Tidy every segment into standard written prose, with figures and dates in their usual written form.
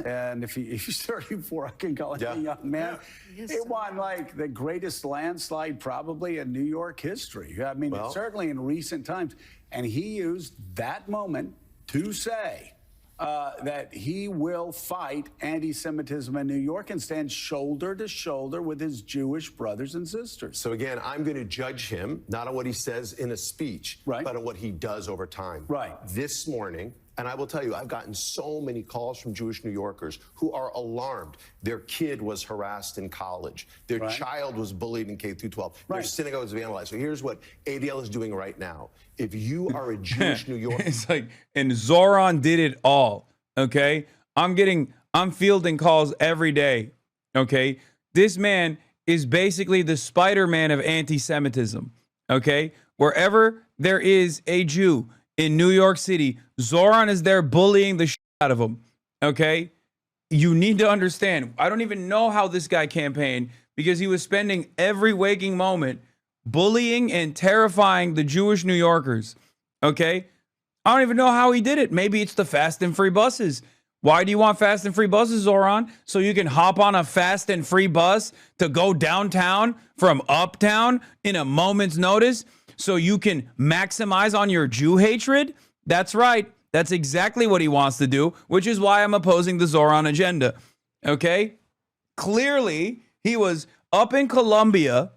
And if he's 34, I can call him a young man. He won like the greatest landslide probably in New York history. I mean, certainly in recent times. And he used that moment to say that he will fight anti-Semitism in New York and stand shoulder to shoulder with his Jewish brothers and sisters. So again, I'm going to judge him, not on what he says in a speech, but on what he does over time. This morning, and I will tell you, I've gotten so many calls from Jewish New Yorkers who are alarmed. Their kid was harassed in college. Their child was bullied in K through 12. Their synagogue was vandalized. So here's what ADL is doing right now. If you are a Jewish New Yorker, it's like, and Zohran did it all. Okay, I'm fielding calls every day. Okay, this man is basically the Spider-Man of anti-Semitism. Okay, wherever there is a Jew in New York City, Zohran is there bullying the shit out of him. Okay? You need to understand, I don't even know how this guy campaigned because he was spending every waking moment bullying and terrifying the Jewish New Yorkers. Okay? I don't even know how he did it. Maybe it's the fast and free buses. Why do you want fast and free buses, Zohran? So you can hop on a fast and free bus to go downtown from uptown in a moment's notice? So you can maximize on your Jew hatred? That's right. That's exactly what he wants to do, which is why I'm opposing the Zohran agenda. Okay? Clearly, he was up in Colombia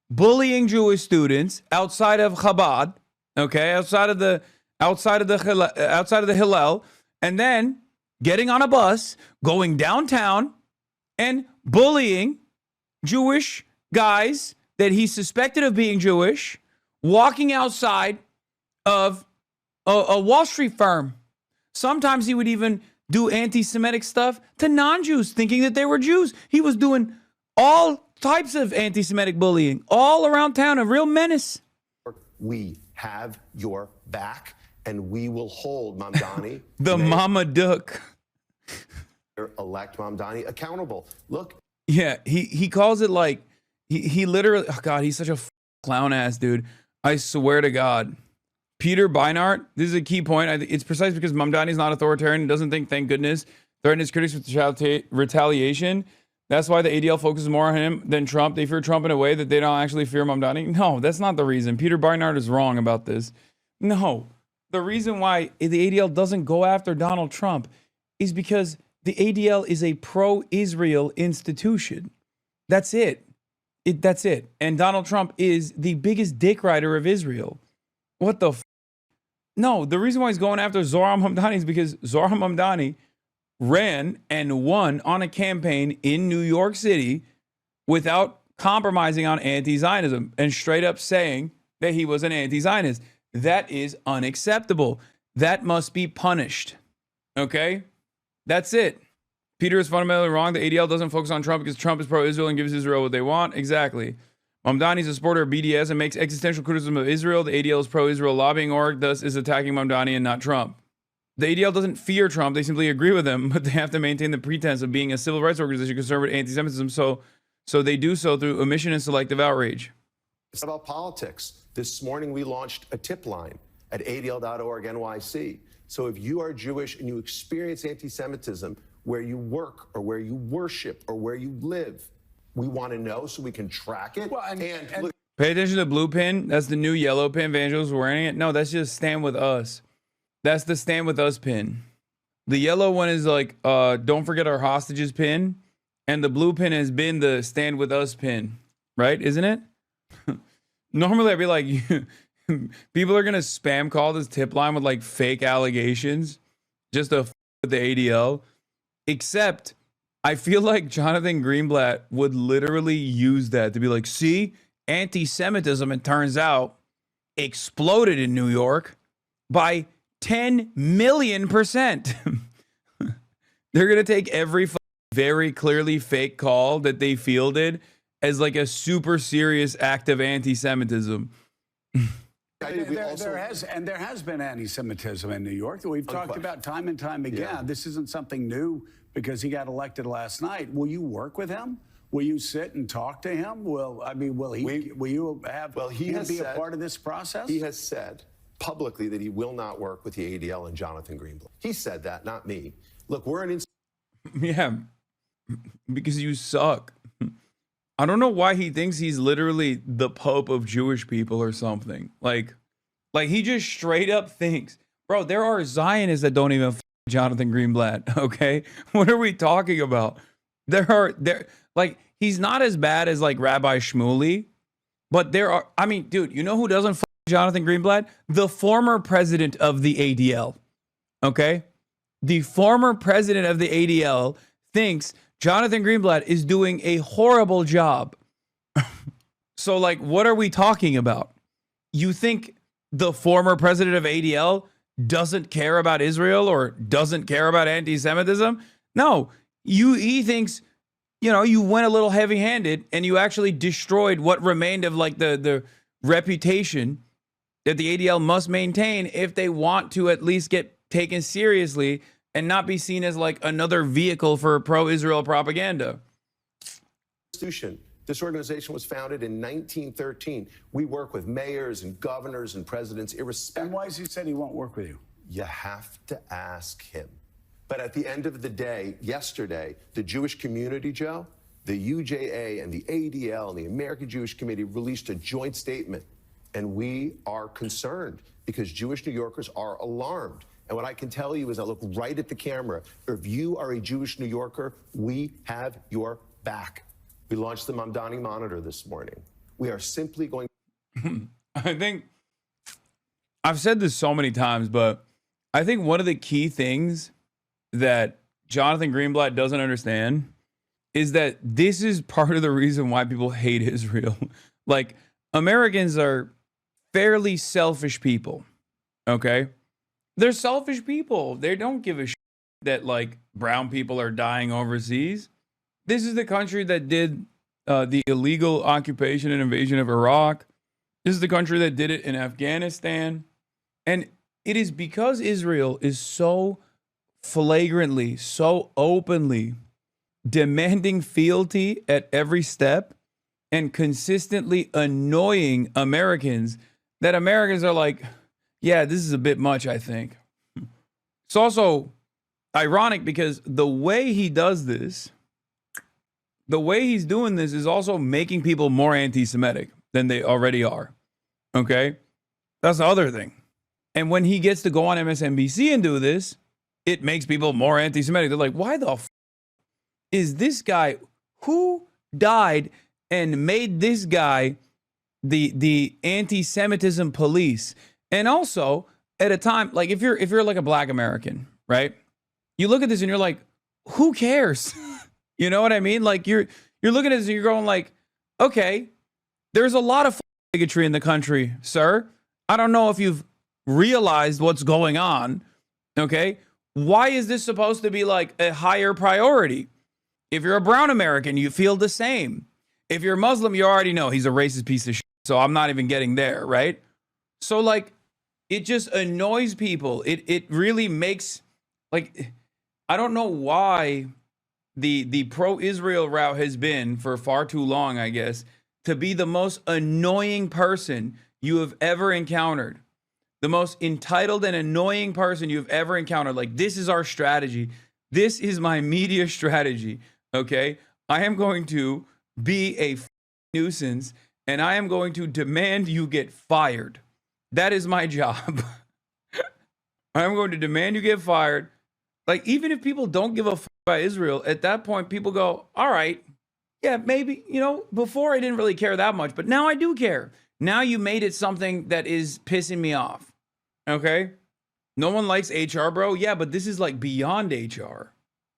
bullying Jewish students outside of Chabad, okay? Outside of the Hillel, and then getting on a bus, going downtown and bullying Jewish guys that he suspected of being Jewish, walking outside of a Wall Street firm. Sometimes he would even do anti-Semitic stuff to non-Jews, thinking that they were Jews. He was doing all types of anti-Semitic bullying all around town, a real menace. We have your back, and we will hold Mamdani, the Mama Duck, elect Mamdani, accountable. Look. Yeah, he calls it like, he literally, oh God, he's such a clown ass dude. I swear to God. Peter Beinart, this is a key point. It's precise because Mamdani is not authoritarian and doesn't think, thank goodness, threaten his critics with retaliation. That's why the ADL focuses more on him than Trump. They fear Trump in a way that they don't actually fear Mamdani. No, that's not the reason. Peter Beinart is wrong about this. No, the reason why the ADL doesn't go after Donald Trump is because the ADL is a pro-Israel institution. That's it. That's it. And Donald Trump is the biggest dick rider of Israel. What the f? No, the reason why he's going after Zohran Mamdani is because Zohran Mamdani ran and won on a campaign in New York City without compromising on anti-Zionism and straight up saying that he was an anti-Zionist. That is unacceptable. That must be punished. Okay? That's it. Peter is fundamentally wrong. The ADL doesn't focus on Trump because Trump is pro-Israel and gives Israel what they want. Exactly. Mamdani is a supporter of BDS and makes existential criticism of Israel. The ADL is pro-Israel lobbying org, thus is attacking Mamdani and not Trump. The ADL doesn't fear Trump. They simply agree with him, but they have to maintain the pretense of being a civil rights organization concerned with anti-Semitism. So they do so through omission and selective outrage. It's about politics. This morning we launched a tip line at adl.org NYC. So if you are Jewish and you experience anti-Semitism where you work or where you worship or where you live, we want to know so we can track it. Well, and look, pay attention to the blue pin. That's the new yellow pin. Vangel's wearing it. No, that's just stand with us. That's the stand with us pin. The yellow one is like, don't forget our hostages pin. And the blue pin has been the stand with us pin, right? Isn't it? Normally I'd be like, people are going to spam call this tip line with like fake allegations just to f with the ADL. Except I feel like Jonathan Greenblatt would literally use that to be like, see, anti-Semitism, it turns out, exploded in New York by 10 million %. They're going to take every very clearly fake call that they fielded as like a super serious act of anti-Semitism. There has been anti-Semitism in New York that we've talked about time and time again. Yeah. This isn't something new because he got elected last night. Will you work with him? Will you sit and talk to him? Will you have him be a part of this process? He has said publicly that he will not work with the ADL and Jonathan Greenblatt. He said that, not me. Look, we're an Yeah, because you suck. I don't know why he thinks he's literally the Pope of Jewish people or something. Like he just straight up thinks, bro, there are Zionists that don't even f Jonathan Greenblatt, okay? What are we talking about? Like, he's not as bad as like Rabbi Shmuley, but there are, I mean, dude, you know who doesn't f Jonathan Greenblatt? The former president of the ADL, okay? The former president of the ADL thinks Jonathan Greenblatt is doing a horrible job. So, like, what are we talking about? You think the former president of ADL doesn't care about Israel or doesn't care about anti-Semitism? No, he thinks, you know, you went a little heavy-handed and you actually destroyed what remained of like the reputation that the ADL must maintain if they want to at least get taken seriously and not be seen as like another vehicle for pro-Israel propaganda. This organization was founded in 1913. We work with mayors and governors and presidents irrespective. And why has he said he won't work with you? You have to ask him. But at the end of the day, yesterday, the Jewish community, Joe, the UJA and the ADL and the American Jewish Committee released a joint statement. And we are concerned because Jewish New Yorkers are alarmed. And what I can tell you is I look right at the camera. If you are a Jewish New Yorker, we have your back. We launched the Mamdani Monitor this morning. We are simply going. I think I've said this so many times, but I think one of the key things that Jonathan Greenblatt doesn't understand is that this is part of the reason why people hate Israel. Like, Americans are fairly selfish people, okay? They're selfish people. They don't give a shit that, like, brown people are dying overseas. This is the country that did the illegal occupation and invasion of Iraq. This is the country that did it in Afghanistan. And it is because Israel is so flagrantly, so openly demanding fealty at every step and consistently annoying Americans that Americans are like, yeah, this is a bit much, I think. It's also ironic because the way he does this, the way he's doing this is also making people more anti-Semitic than they already are. Okay? That's the other thing. And when he gets to go on MSNBC and do this, it makes people more anti-Semitic. They're like, why the f is this guy who died and made this guy the anti-Semitism police? And also at a time, like if you're like a black American, right? You look at this and you're like, who cares? You know what I mean? Like you're looking at this and you're going like, okay, there's a lot of bigotry in the country, sir. I don't know if you've realized what's going on. Okay. Why is this supposed to be like a higher priority? If you're a brown American, you feel the same. If you're Muslim, you already know he's a racist piece of shit. So I'm not even getting there, right? So like, it just annoys people. It really makes, like, I don't know why the pro-Israel route has been for far too long, I guess, to be the most annoying person you have ever encountered. The most entitled and annoying person you've ever encountered. Like, this is our strategy. This is my media strategy, okay? I am going to be a nuisance, and I am going to demand you get fired. That is my job. I'm going to demand you get fired. Like, even if people don't give a fuck about Israel, at that point, people go, all right, yeah, maybe, you know, before I didn't really care that much, but now I do care. Now you made it something that is pissing me off. Okay? No one likes HR, bro. Yeah, but this is like beyond HR.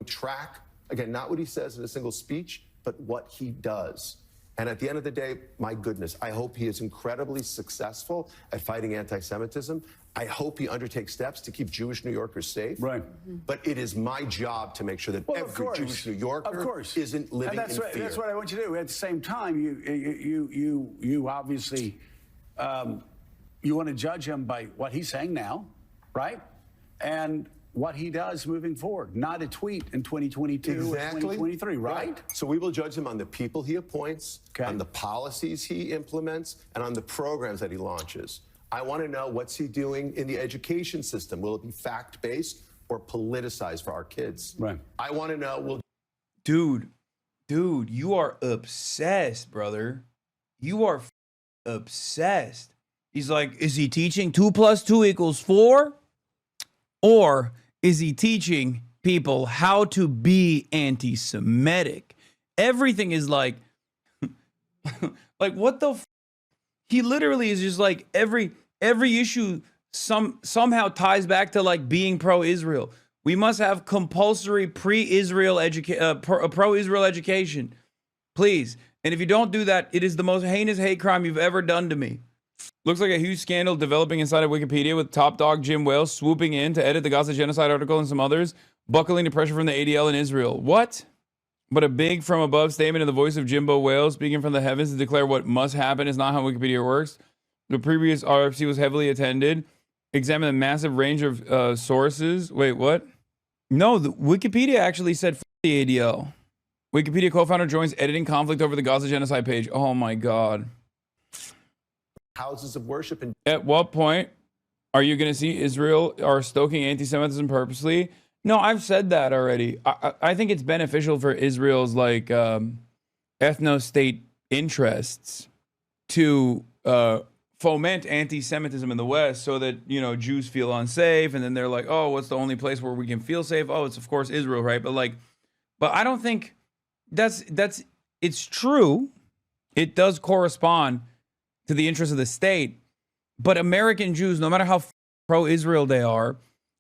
Track, again, not what he says in a single speech, but what he does. And at the end of the day, my goodness, I hope he is incredibly successful at fighting anti-Semitism. I hope he undertakes steps to keep Jewish New Yorkers safe. Right. But it is my job to make sure that every Jewish New Yorker isn't living in fear. That's what I want you to do. At the same time, you obviously you want to judge him by what he's saying now, right? And what he does moving forward, not a tweet in 2022 or 2023, right? So we will judge him on the people he appoints, on the policies he implements, and on the programs that he launches. I want to know, what's he doing in the education system? Will it be fact-based? or politicized for our kids. Right. I want to know, will Dude, you are obsessed, brother. You are obsessed. He's like, is he teaching 2 + 2 = 4? Or is he teaching people how to be anti-Semitic? Everything is like, like what the he literally is just like every issue somehow ties back to like being pro-Israel. We must have compulsory pro-Israel education, please. And if you don't do that, it is the most heinous hate crime you've ever done to me. Looks like a huge scandal developing inside of Wikipedia with top dog Jim Wales swooping in to edit the Gaza genocide article and some others, buckling to pressure from the ADL in Israel. What? But a big from above statement in the voice of Jimbo Wales speaking from the heavens to declare what must happen is not how Wikipedia works. The previous RFC was heavily attended. Examine the massive range of sources. Wait, what? No, the Wikipedia actually said the ADL. Wikipedia co-founder joins editing conflict over the Gaza genocide page. Oh my God. houses of worship and At what point are you going to see Israel are stoking anti-Semitism purposely? No, I've said that already. I think it's beneficial for Israel's like ethno-state interests to foment anti-Semitism in the West so that, you know, Jews feel unsafe. And then they're like, oh, what's the only place where we can feel safe? Oh, it's of course Israel, right? But I don't think it's true. It does correspond to the interests of the state. But American Jews, no matter how pro-Israel they are,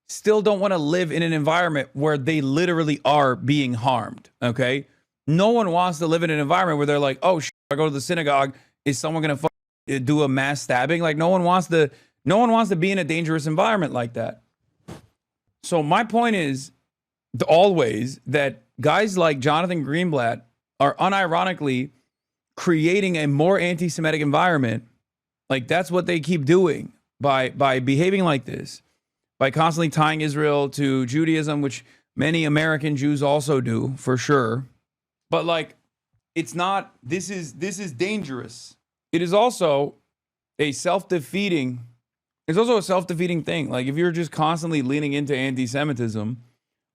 still don't want to live in an environment where they literally are being harmed, okay? No one wants to live in an environment where they're like, oh, I go to the synagogue, is someone going to do a mass stabbing? Like, no one wants to be in a dangerous environment like that. So my point is always that guys like Jonathan Greenblatt are unironically creating a more anti-Semitic environment. Like, that's what they keep doing by behaving like this, by constantly tying Israel to Judaism, which many American Jews also do, for sure. But like, it's not, this is dangerous. It is also a self-defeating thing. Like, if you're just constantly leaning into anti-Semitism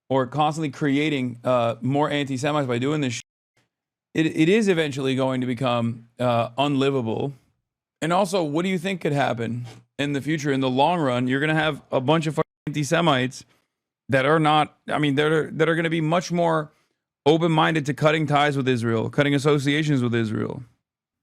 or constantly creating more anti-Semites by doing this, it is eventually going to become unlivable. And also, what do you think could happen in the future? In the long run, you're going to have a bunch of anti-Semites that are not, that are going to be much more open-minded to cutting ties with Israel, cutting associations with Israel.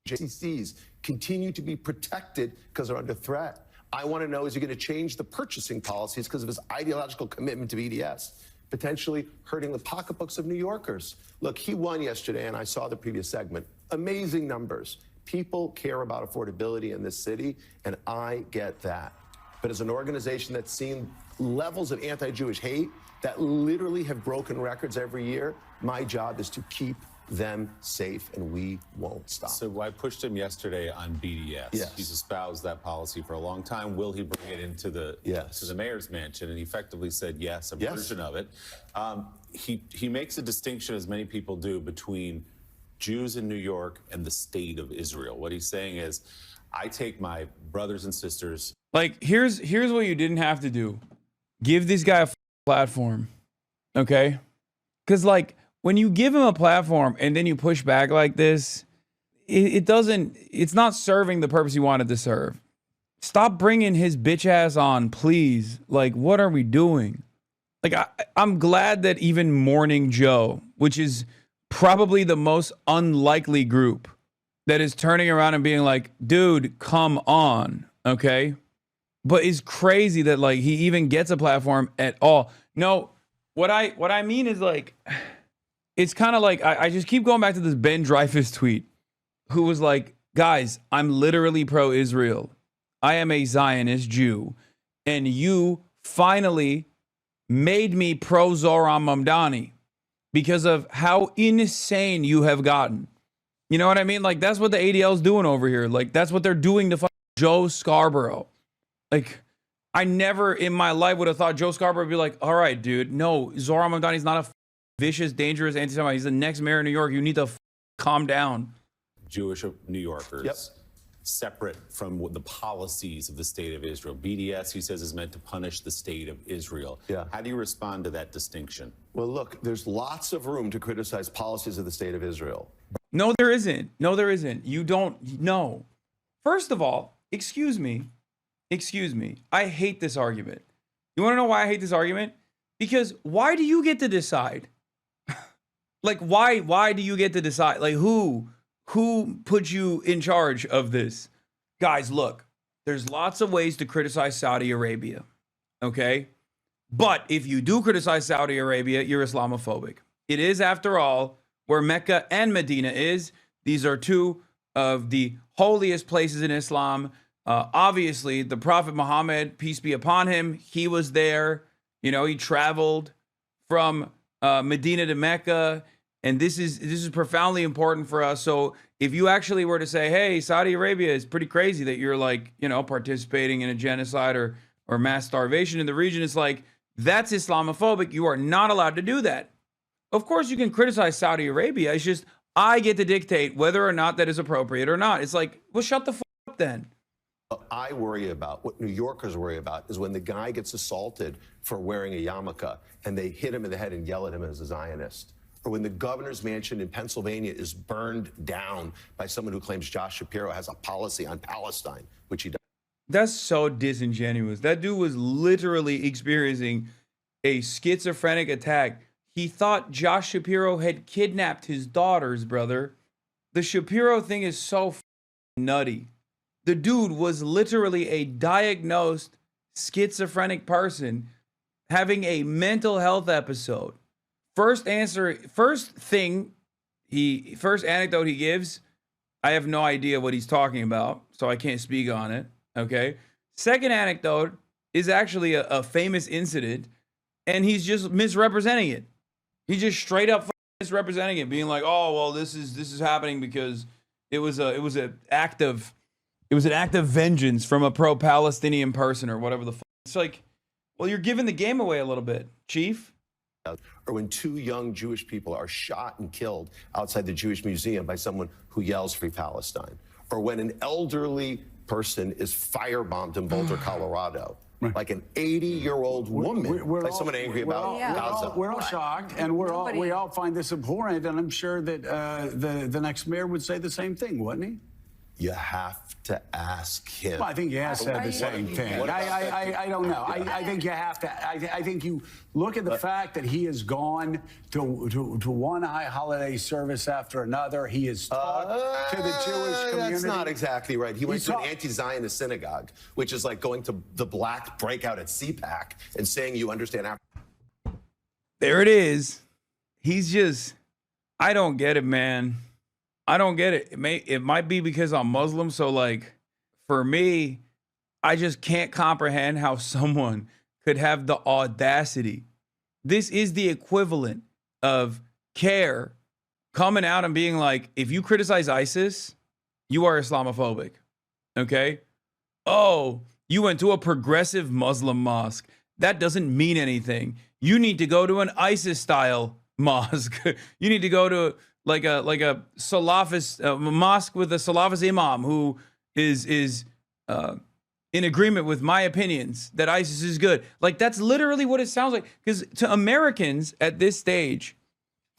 JCCs continue to be protected because they're under threat. I want to know, is he going to change the purchasing policies because of his ideological commitment to BDS, potentially hurting the pocketbooks of New Yorkers? Look, he won yesterday, and I saw the previous segment. Amazing numbers. People care about affordability in this city, and I get that. But as an organization that's seen levels of anti-Jewish hate that literally have broken records every year, my job is to keep them safe, and we won't stop. So I pushed him yesterday on BDS. Yes. He's espoused that policy for a long time. Will he bring it into the to the mayor's mansion? And he effectively said yes, a version of it. He makes a distinction, as many people do, between Jews in New York and the state of Israel. What he's saying is, I take my brothers and sisters. Like, here's what you didn't have to do. Give this guy a platform, okay? Because, like, when you give him a platform and then you push back like this, it's not serving the purpose you wanted to serve. Stop bringing his bitch ass on, please. Like, what are we doing? Like, I'm glad that even Morning Joe, which is probably the most unlikely group that is turning around and being like, dude, come on, okay? But it's crazy that, like, he even gets a platform at all. No, what I mean is, like, it's kind of like, I just keep going back to this Ben Dreyfuss tweet, who was like, guys, I'm literally pro-Israel. I am a Zionist Jew. And you finally made me pro-Zohran Mamdani because of how insane you have gotten. You know what I mean? Like, that's what the ADL's doing over here. Like, that's what they're doing to Joe Scarborough. Like, I never in my life would have thought Joe Scarborough would be like, all right, dude, no, Zohran Mamdani's not a vicious, dangerous anti-Semite. He's the next mayor of New York. You need to calm down. Jewish New Yorkers separate from the policies of the state of Israel. BDS, he says, is meant to punish the state of Israel. Yeah. How do you respond to that distinction? Well, look, there's lots of room to criticize policies of the state of Israel. No, there isn't. No, there isn't. You don't know. First of all, excuse me. I hate this argument. You want to know why I hate this argument? Because why do you get to decide? Like, why do you get to decide? Like, who put you in charge of this? Guys, look, there's lots of ways to criticize Saudi Arabia, okay? But if you do criticize Saudi Arabia, you're Islamophobic. It is, after all, where Mecca and Medina is. These are two of the holiest places in Islam. Obviously, the Prophet Muhammad, peace be upon him, he was there. You know, he traveled from Medina to Mecca. And this is profoundly important for us. So if you actually were to say, hey, Saudi Arabia is pretty crazy that you're like, you know, participating in a genocide or mass starvation in the region, it's like, that's Islamophobic. You are not allowed to do that. Of course, you can criticize Saudi Arabia. It's just, I get to dictate whether or not that is appropriate or not. It's like, well, shut the f up then. What I worry about, what New Yorkers worry about, is when the guy gets assaulted for wearing a yarmulke and they hit him in the head and yell at him as a Zionist. Or when the governor's mansion in Pennsylvania is burned down by someone who claims Josh Shapiro has a policy on Palestine, which he does. That's so disingenuous. That dude was literally experiencing a schizophrenic attack. He thought Josh Shapiro had kidnapped his daughters, brother. The Shapiro thing is so nutty. The dude was literally a diagnosed schizophrenic person having a mental health episode. First anecdote he gives, I have no idea what he's talking about, so I can't speak on it, okay? Second anecdote is actually a famous incident, and he's just misrepresenting it. He's just straight up misrepresenting it, being like, oh, well, this is happening because it was an act of vengeance from a pro-Palestinian person or whatever the fuck. It's like, well, you're giving the game away a little bit, Chief. Or when two young Jewish people are shot and killed outside the Jewish Museum by someone who yells Free Palestine. Or when an elderly person is firebombed in Boulder, Colorado. Like an 80-year-old woman, like someone angry about Gaza. We're all shocked, and we all find this abhorrent, and I'm sure that the next mayor would say the same thing, wouldn't he? You have to ask him. Well, I think he has said the same thing. I don't know. I think you have to. I think you look at the fact that he has gone to one high holiday service after another. He has taught to the Jewish community. That's not exactly right. He went to an anti-Zionist synagogue, which is like going to the black breakout at CPAC and saying you understand Africa. There it is. He's just, I don't get it, man. I don't get it. It might be because I'm Muslim. So like for me, I just can't comprehend how someone could have the audacity. This is the equivalent of CARE coming out and being like, if you criticize ISIS, you are Islamophobic. Okay. Oh, you went to a progressive Muslim mosque. That doesn't mean anything. You need to go to an ISIS style mosque. You need to go to like a Salafist mosque with a Salafist imam who is in agreement with my opinions that ISIS is good. Like that's literally what it sounds like. Because to Americans at this stage,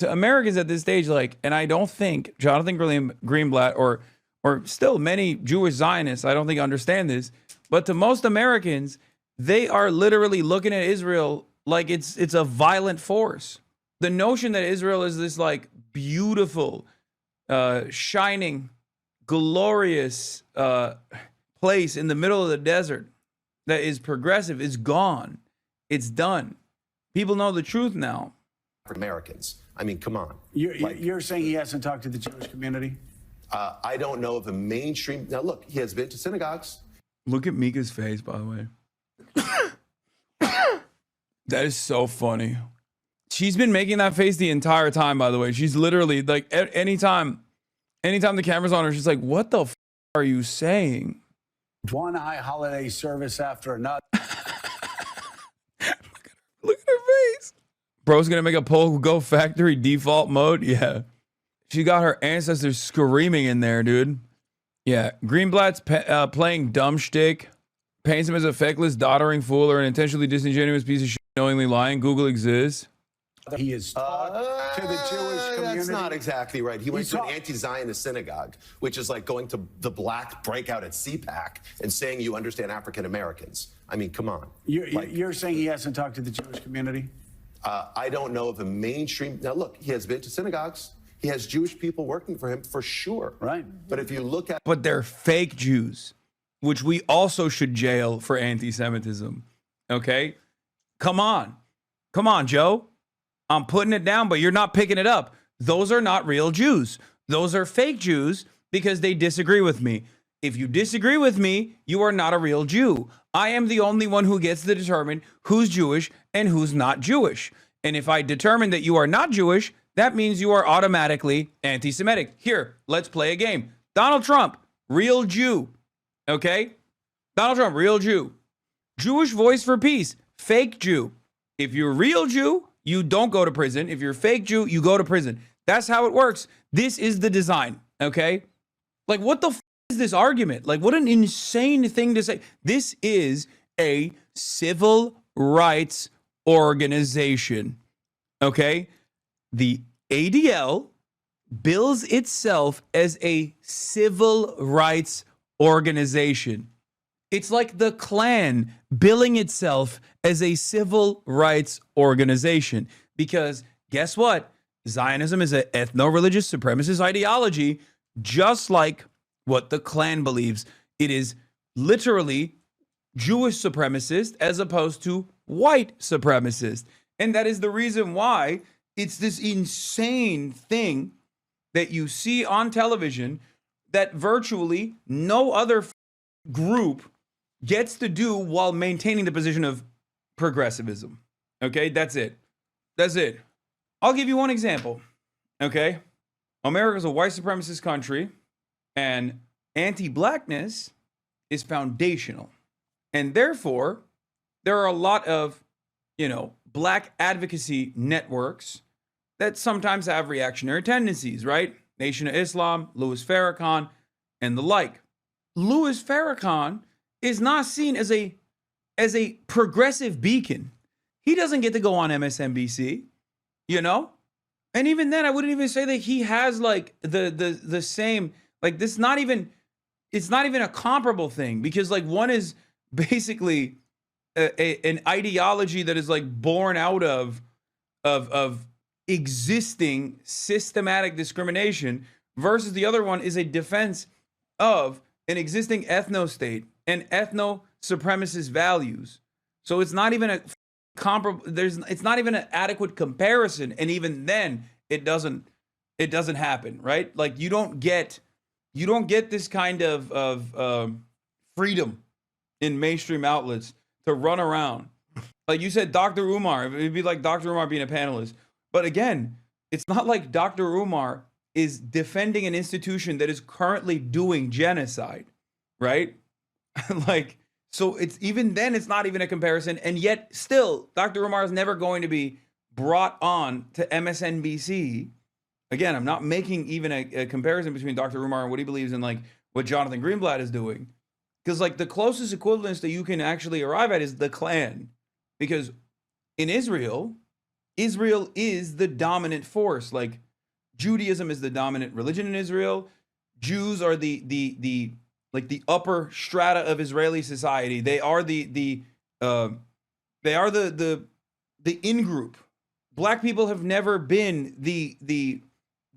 like, and I don't think Jonathan Greenblatt or still many Jewish Zionists, I don't think understand this, but to most Americans, they are literally looking at Israel like it's a violent force. The notion that Israel is this like beautiful, shining, glorious place in the middle of the desert that is progressive is gone. It's done. People know the truth now. For Americans. I mean, come on. You're saying he hasn't talked to the Jewish community? I don't know of a mainstream. Now, look, he has been to synagogues. Look at Mika's face, by the way. That is so funny. She's been making that face the entire time, by the way. She's literally like, anytime the camera's on her, she's like, what the f are you saying? One high holiday service after another. Look at her face. Bro's gonna make a Pole Go Factory default mode. Yeah. She got her ancestors screaming in there, dude. Yeah, Greenblatt's playing dumb shtick, paints him as a feckless, doddering fool or an intentionally disingenuous piece of shit, knowingly lying. Google exists. He is taught to the Jewish community. That's not exactly right. He went to an anti-Zionist synagogue, which is like going to the black breakout at CPAC and saying you understand African Americans. I mean, come on. You're saying he hasn't talked to the Jewish community? I don't know of a mainstream. Now, look, he has been to synagogues. He has Jewish people working for him for sure. Right. But if you look at. But they're fake Jews, which we also should jail for anti-Semitism. Okay? Come on. Come on, Joe. I'm putting it down, but you're not picking it up. Those are not real Jews. Those are fake Jews because they disagree with me. If you disagree with me, you are not a real Jew. I am the only one who gets to determine who's Jewish and who's not Jewish. And if I determine that you are not Jewish, that means you are automatically anti-Semitic. Here, let's play a game. Donald Trump, real Jew. Okay? Donald Trump, real Jew. Jewish Voice for Peace, fake Jew. If you're a real Jew, you don't go to prison. If you're a fake Jew, you go to prison. That's how it works. This is the design, okay? Like, what the is this argument? Like, what an insane thing to say. This is a civil rights organization, okay? The ADL bills itself as a civil rights organization. It's like the Klan billing itself as a civil rights organization. Because guess what? Zionism is an ethno-religious supremacist ideology, just like what the Klan believes. It is literally Jewish supremacist as opposed to white supremacist. And that is the reason why it's this insane thing that you see on television that virtually no other group gets to do while maintaining the position of progressivism. Okay, that's it. That's it. I'll give you one example. Okay, America's a white supremacist country, and anti-blackness is foundational. And therefore, there are a lot of, black advocacy networks that sometimes have reactionary tendencies, right? Nation of Islam, Louis Farrakhan, and the like. Louis Farrakhan is not seen as a progressive beacon. He doesn't get to go on MSNBC, And even then, I wouldn't even say that he has like the same, like this it's not even a comparable thing, because like one is basically an ideology that is like born out of existing systematic discrimination, versus the other one is a defense of an existing ethno-state and ethno-supremacist values. So it's not even a comparable. It's not even an adequate comparison, and even then, it doesn't happen, right? Like you don't get this kind of freedom in mainstream outlets to run around. Like you said, Dr. Umar, it'd be like Dr. Umar being a panelist. But again, it's not like Dr. Umar is defending an institution that is currently doing genocide, right? Like, so it's even then, it's not even a comparison. And yet still, Dr. Umar is never going to be brought on to MSNBC. Again, I'm not making even a comparison between Dr. Umar and what he believes in, like what Jonathan Greenblatt is doing. Because like the closest equivalence that you can actually arrive at is the Klan. Because in Israel is the dominant force. Like Judaism is the dominant religion in Israel. Jews are the upper strata of Israeli society. They are the in group. Black people have never been the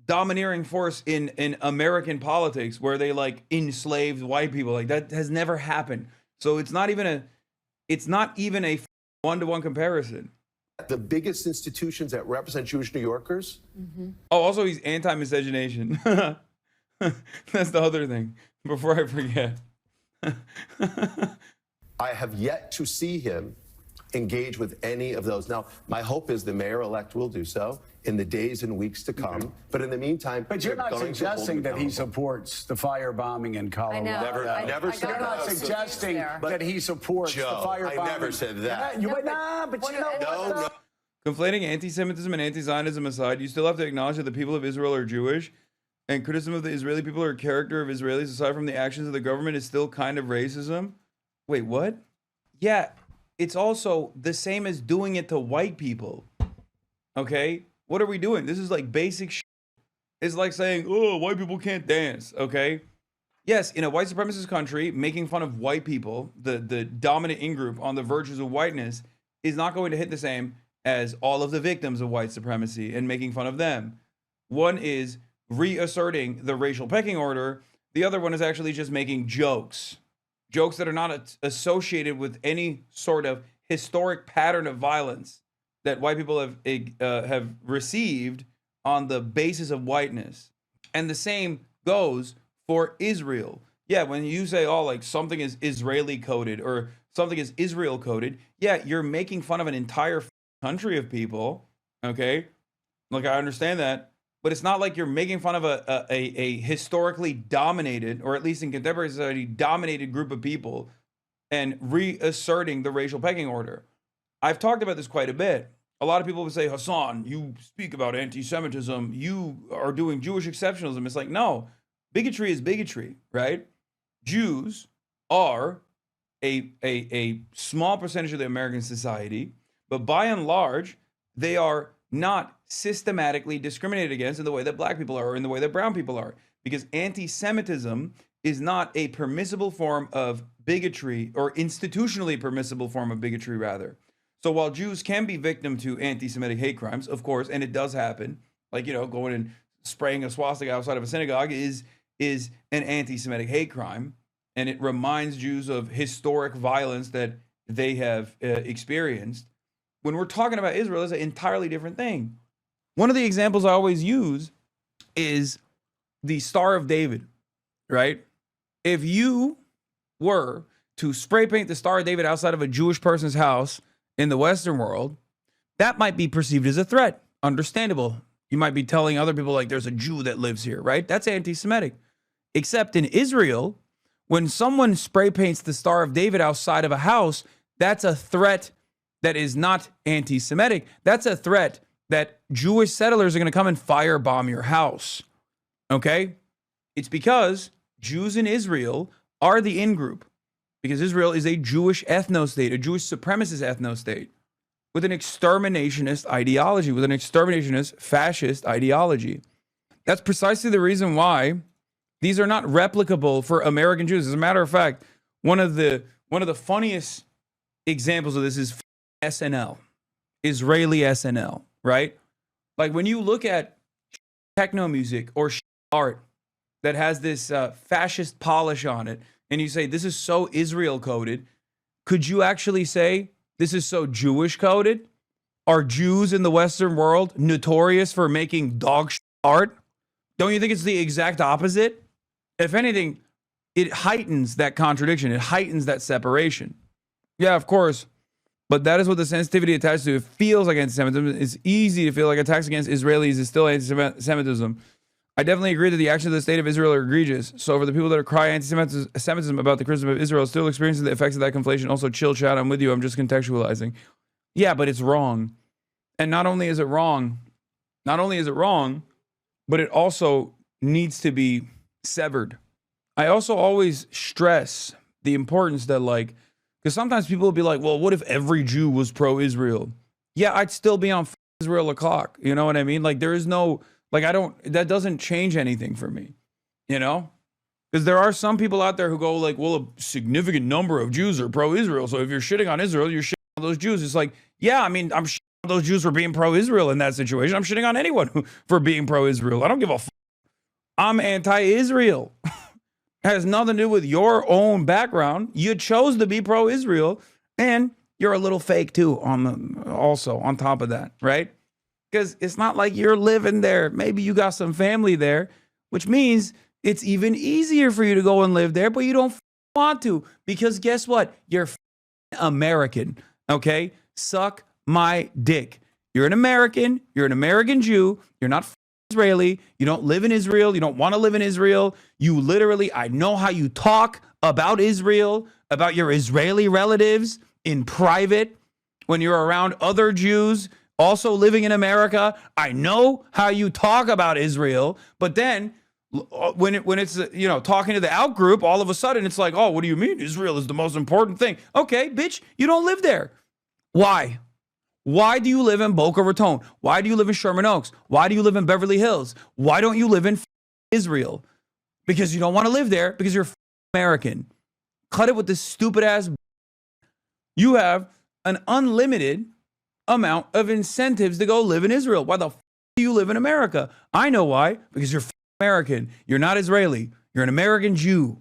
domineering force in American politics, where they like enslaved white people. Like that has never happened. So it's not even a one-to-one comparison. The biggest institutions that represent Jewish New Yorkers. Mm-hmm. Oh, also he's anti-miscegenation. That's the other thing, before I forget. I have yet to see him engage with any of those. Now, my hope is the mayor-elect will do so in the days and weeks to come. Mm-hmm. But in the meantime, but you're not suggesting that he supports the firebombing in Colorado. I never said that. You're not suggesting that he supports the firebombing. I never said that. No. Conflating anti-Semitism and anti-Zionism aside, you still have to acknowledge that the people of Israel are Jewish, and criticism of the Israeli people or character of Israelis aside from the actions of the government is still kind of racism. Wait, what? Yeah, it's also the same as doing it to white people. Okay? What are we doing? This is like basic shit. It's like saying, oh, white people can't dance. Okay? Yes, in a white supremacist country, making fun of white people, the dominant in-group on the virtues of whiteness, is not going to hit the same as all of the victims of white supremacy and making fun of them. One is reasserting the racial pecking order. The other one is actually just making jokes. Jokes that are not associated with any sort of historic pattern of violence that white people have received on the basis of whiteness. And the same goes for Israel. Yeah, when you say, oh, like something is Israeli coded or something is Israel coded, yeah, you're making fun of an entire country of people, okay? Like, I understand that, but it's not like you're making fun of a historically dominated, or at least in contemporary society, dominated group of people and reasserting the racial pecking order. I've talked about this quite a bit. A lot of people would say, Hasan, you speak about anti-Semitism, you are doing Jewish exceptionalism. It's like, no, bigotry is bigotry, right? Jews are a small percentage of the American society, but by and large, they are not systematically discriminated against in the way that black people are or in the way that brown people are, because anti-Semitism is not a permissible form of bigotry, or institutionally permissible form of bigotry, rather. So while Jews can be victim to anti-Semitic hate crimes, of course, and it does happen, like, you know, going and spraying a swastika outside of a synagogue is an anti-Semitic hate crime, and it reminds Jews of historic violence that they have experienced. When we're talking about Israel, it's an entirely different thing. One of the examples I always use is the Star of David, right? If you were to spray paint the Star of David outside of a Jewish person's house in the Western world, that might be perceived as a threat. Understandable. You might be telling other people, like, there's a Jew that lives here, right? That's anti-Semitic. Except in Israel, when someone spray paints the Star of David outside of a house, that's a threat that is not anti-Semitic. That's a threat that Jewish settlers are going to come and firebomb your house. Okay? It's because Jews in Israel are the in-group. Because Israel is a Jewish ethno-state, a Jewish supremacist ethno-state, with an exterminationist ideology, with an exterminationist fascist ideology. That's precisely the reason why these are not replicable for American Jews. As a matter of fact, one of the funniest examples of this is SNL, Israeli SNL, right? Like, when you look at techno music or art that has this fascist polish on it, and you say, this is so Israel coded, could you actually say this is so Jewish coded? Are Jews in the Western world notorious for making dog art? Don't you think it's the exact opposite? If anything, it heightens that contradiction. It heightens that separation. Yeah, of course. But that is what the sensitivity attached to. It feels like anti-Semitism. It's easy to feel like attacks against Israelis is still anti-Semitism. I definitely agree that the actions of the state of Israel are egregious. So for the people that are crying anti-Semitism about the criticism of Israel, still experiencing the effects of that conflation, also chill, chat, I'm with you. I'm just contextualizing. Yeah, but it's wrong. And not only is it wrong, but it also needs to be severed. I also always stress the importance that, like, because sometimes people will be like, well, what if every Jew was pro-Israel? Yeah, I'd still be on Israel o'clock. You know what I mean? Like, there is no, like, that doesn't change anything for me, you know? Because there are some people out there who go like, well, a significant number of Jews are pro-Israel. So if you're shitting on Israel, you're shitting on those Jews. It's like, yeah, I mean, I'm shitting on those Jews for being pro-Israel in that situation. I'm shitting on anyone for being pro-Israel. I don't give a fuck. I'm anti-Israel. It has nothing to do with your own background. You chose to be pro-Israel, and you're a little fake too also on top of that, right? Because it's not like you're living there. Maybe you got some family there, which means it's even easier for you to go and live there, but you don't want to, because guess what? You're American, okay? Suck my dick. You're an American. You're an American Jew. You're not Israeli. You don't live in Israel. You don't want to live in Israel. You literally, I know how you talk about Israel, about your Israeli relatives in private when you're around other Jews also living in America. I know how you talk about Israel, but then When it's talking to the out group, all of a sudden it's like, oh, what do you mean Israel is the most important thing? Okay, bitch, you don't live there. Why? Why do you live in Boca Raton? Why do you live in Sherman Oaks? Why do you live in Beverly Hills? Why don't you live in Israel? Because you don't want to live there because you're American. Cut it with this stupid ass. You have an unlimited amount of incentives to go live in Israel. Why the do you live in America? I know why. Because you're American. You're not Israeli. You're an American Jew.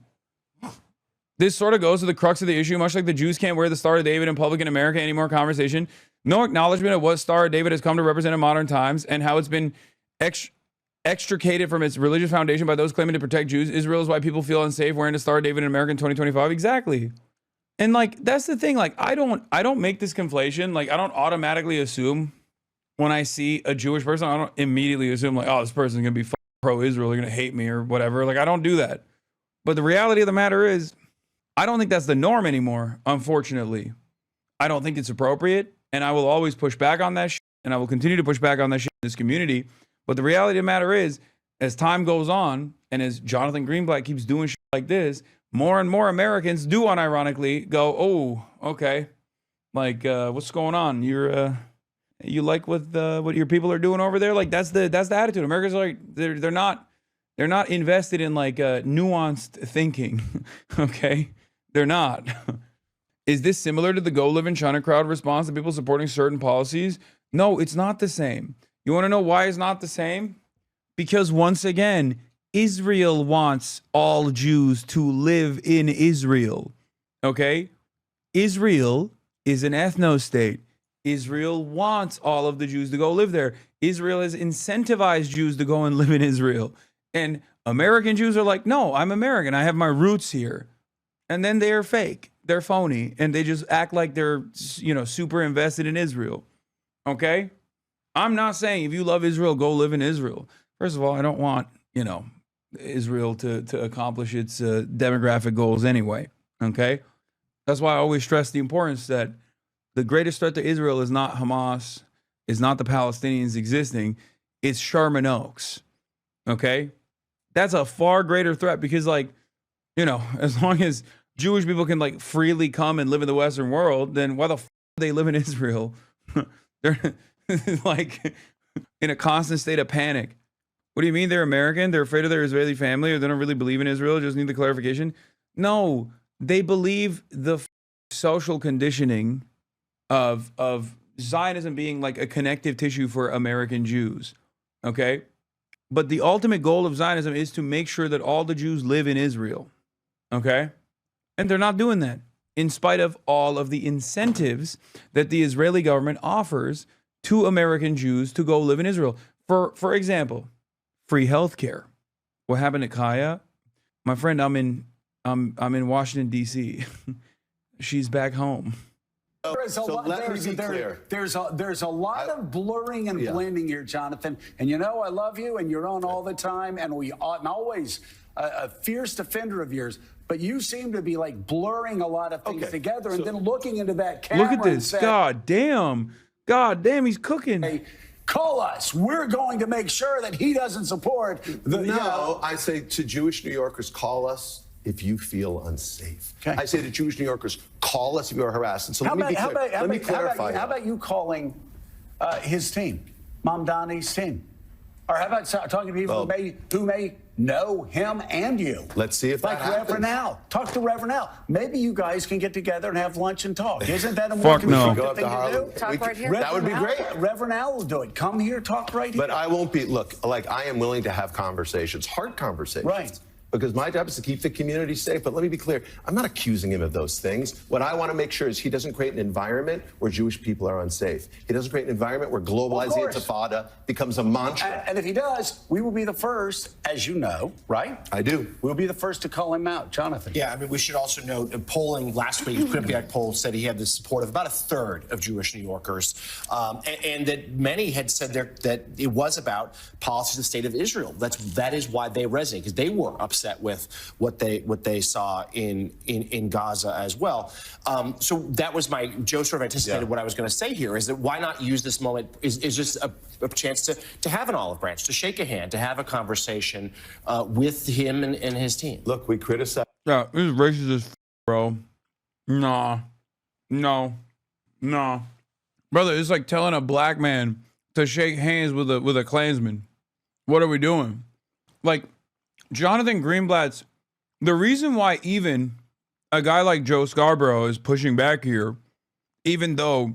This sort of goes to the crux of the issue, much like the Jews can't wear the Star of David in public in America anymore conversation. No acknowledgement of what Star of David has come to represent in modern times and how it's been extricated from its religious foundation by those claiming to protect Jews. Israel is why people feel unsafe wearing the Star of David in America in 2025. Exactly. And like, that's the thing. Like, I don't make this conflation. Like, I don't automatically assume when I see a Jewish person, I don't immediately assume like, oh, this person's going to be pro-Israel. They're going to hate me or whatever. Like, I don't do that. But the reality of the matter is, I don't think that's the norm anymore, unfortunately. I don't think it's appropriate. And I will always push back on that shit. And I will continue to push back on that shit in this community. But the reality of the matter is, as time goes on, and as Jonathan Greenblatt keeps doing shit like this, more and more Americans do unironically go, oh, okay. Like, what's going on? You like what your people are doing over there? Like, that's the attitude. Americans are like, they're not invested in like nuanced thinking. Okay, they're not. Is this similar to the Go Live in China crowd response to people supporting certain policies? No, it's not the same. You want to know why it's not the same? Because once again, Israel wants all Jews to live in Israel. Okay, Israel is an ethno-state. Israel wants all of the Jews to go live there. Israel has incentivized Jews to go and live in Israel. And American Jews are like, no, I'm American. I have my roots here. And then they are fake. They're phony. And they just act like they're, super invested in Israel. Okay? I'm not saying if you love Israel, go live in Israel. First of all, I don't want, Israel to accomplish its demographic goals anyway. Okay? That's why I always stress the importance that the greatest threat to Israel is not Hamas, is not the Palestinians existing, it's Sherman Oaks. Okay? That's a far greater threat because, as long as Jewish people can, freely come and live in the Western world, then why the f*** do they live in Israel? They're, in a constant state of panic. What do you mean they're American? They're afraid of their Israeli family or they don't really believe in Israel? Just need the clarification? No, they believe the social conditioning of Zionism being like a connective tissue for American Jews, okay? But the ultimate goal of Zionism is to make sure that all the Jews live in Israel, okay? And they're not doing that, in spite of all of the incentives that the Israeli government offers to American Jews to go live in Israel. For example, free healthcare. What happened at Kaya? My friend, I'm in Washington, D.C. She's back home. There's a lot of blurring and blending here, Jonathan. And I love you, and you're on all the time, and I'm always a fierce defender of yours. But you seem to be blurring a lot of things together, and then looking into that camera. Look at this! God damn, he's cooking. Hey, call us. We're going to make sure that he doesn't support the. I say to Jewish New Yorkers, call us if you feel unsafe. Okay. I say to Jewish New Yorkers, call us if you are harassed. And so let me clarify. How about you calling his team, Mamdani's team? Or how about talking to people who may know him and you? Let's see if that happens. Reverend Al. Talk to Reverend Al. Maybe you guys can get together and have lunch and talk. Isn't that a more constructive thing to do? Talk right here. That would be great. Reverend Al will do it. Come here, talk right here. But I won't be, I am willing to have conversations, hard conversations. Right. Because my job is to keep the community safe. But let me be clear, I'm not accusing him of those things. What I want to make sure is he doesn't create an environment where Jewish people are unsafe. He doesn't create an environment where globalizing intifada becomes a mantra. And if he does, we will be the first, as you know, right? I do. We'll be the first to call him out. Jonathan. Yeah, we should also note, polling last week, Quinnipiac poll said he had the support of about a third of Jewish New Yorkers, and that many had said that it was about policies of the state of Israel. That is why they resonate, because they were upset upset with what they saw in Gaza as well. So that was Joe sort of anticipated what I was going to say here, is that why not use this moment is just a chance to have an olive branch, to shake a hand, to have a conversation with him and his team. Look, we criticize. Yeah, this is racist as bro. No. Brother, it's like telling a black man to shake hands with a Klansman. What are we doing? Like, Jonathan Greenblatt's, the reason why even a guy like Joe Scarborough is pushing back here, even though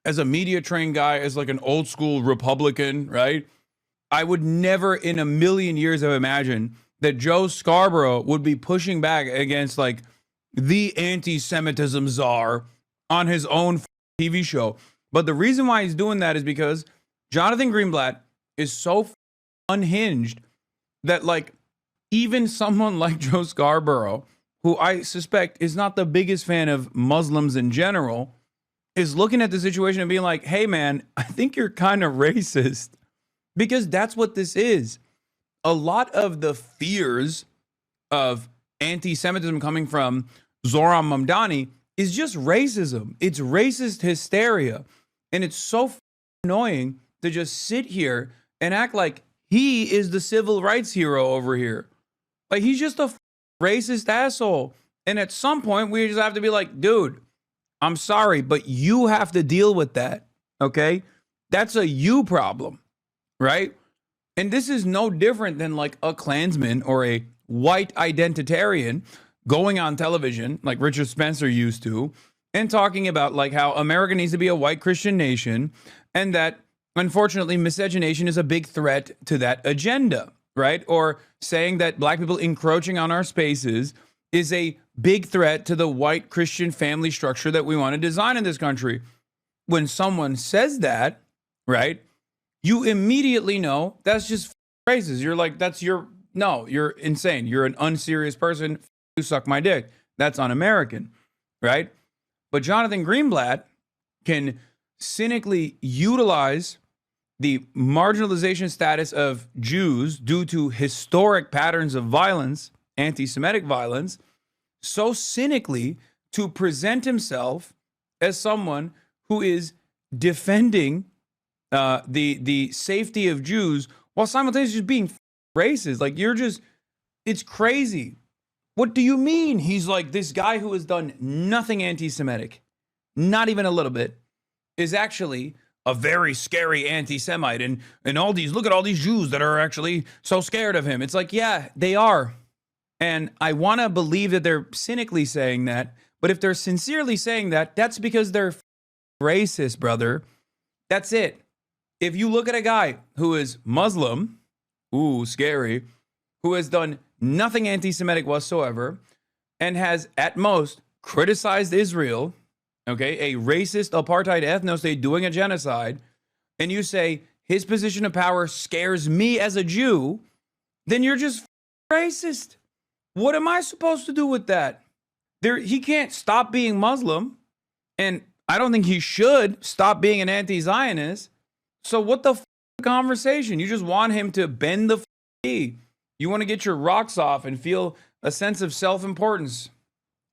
as a media trained guy, as like an old school Republican, right? I would never in a million years have imagined that Joe Scarborough would be pushing back against like the anti-Semitism czar on his own TV show. But the reason why he's doing that is because Jonathan Greenblatt is so unhinged that like even someone like Joe Scarborough, who I suspect is not the biggest fan of Muslims in general, is looking at the situation and being like, hey man, I think you're kind of racist. Because that's what this is. A lot of the fears of anti-Semitism coming from Zohran Mamdani is just racism. It's racist hysteria. And it's so annoying to just sit here and act like he is the civil rights hero over here. Like he's just a racist asshole. And at some point we just have to be like, dude, I'm sorry, but you have to deal with that. Okay? That's a you problem, right? And this is no different than like a Klansman or a white identitarian going on television like Richard Spencer used to and talking about like how America needs to be a white Christian nation and that unfortunately miscegenation is a big threat to that agenda, right? Or saying that black people encroaching on our spaces is a big threat to the white Christian family structure that we want to design in this country. When someone says that, right, you immediately know that's just racist. You're like, you're insane. You're an unserious person. You suck my dick. That's un-American, right? But Jonathan Greenblatt can cynically utilize the marginalization status of Jews due to historic patterns of violence, anti-Semitic violence, so cynically to present himself as someone who is defending the safety of Jews while simultaneously just being racist. Like it's crazy. What do you mean? He's like this guy who has done nothing anti-Semitic, not even a little bit, is actually a very scary anti-Semite. And look at all these Jews that are actually so scared of him. It's like, yeah, they are. And I want to believe that they're cynically saying that. But if they're sincerely saying that, that's because they're racist, brother. That's it. If you look at a guy who is Muslim, ooh, scary, who has done nothing anti-Semitic whatsoever, and has at most criticized Israel, okay, a racist apartheid ethno-state doing a genocide, and you say his position of power scares me as a Jew, then you're just racist. What am I supposed to do with that? He can't stop being Muslim, and I don't think he should stop being an anti-Zionist. So what the conversation? You just want him to bend the knee. You want to get your rocks off and feel a sense of self-importance.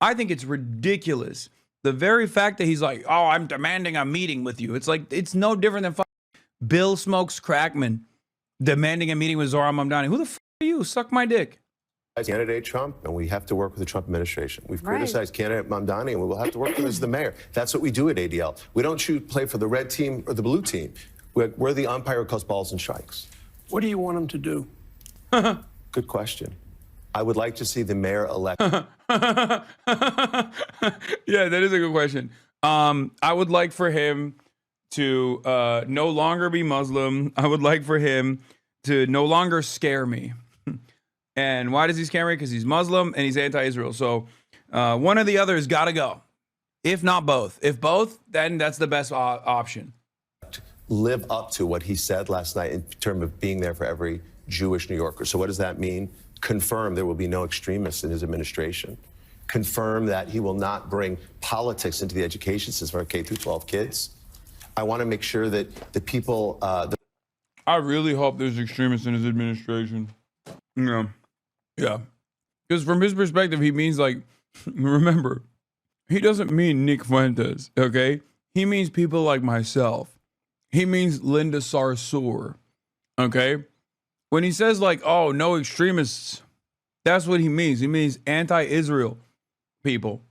I think it's ridiculous. The very fact that he's like, oh, I'm demanding a meeting with you. It's like, it's no different than Bill Smokes Crackman demanding a meeting with Zohran Mamdani. Who the are you? Suck my dick. Candidate Trump, and we have to work with the Trump administration. We've criticized candidate Mamdani, and we will have to work with him as the mayor. That's what we do at ADL. We don't play for the red team or the blue team. We're the umpire who calls balls and strikes. What do you want him to do? Good question. I would like to see the mayor elect. Yeah, that is a good question. I would like for him to no longer be Muslim. I would like for him to no longer scare me. And why does he scare me? Because he's Muslim and he's anti-Israel. So one or the other has got to go. If not both. If both, then that's the best option. Live up to what he said last night in terms of being there for every Jewish New Yorker. So what does that mean? Confirm there will be no extremists in his administration. Confirm that he will not bring politics into the education system for K through 12 kids. I want to make sure that the people... I really hope there's extremists in his administration. Yeah. Because from his perspective, he means like, remember, he doesn't mean Nick Fuentes, okay? He means people like myself. He means Linda Sarsour, okay? When he says like, oh, no extremists, that's what he means. He means anti-Israel people.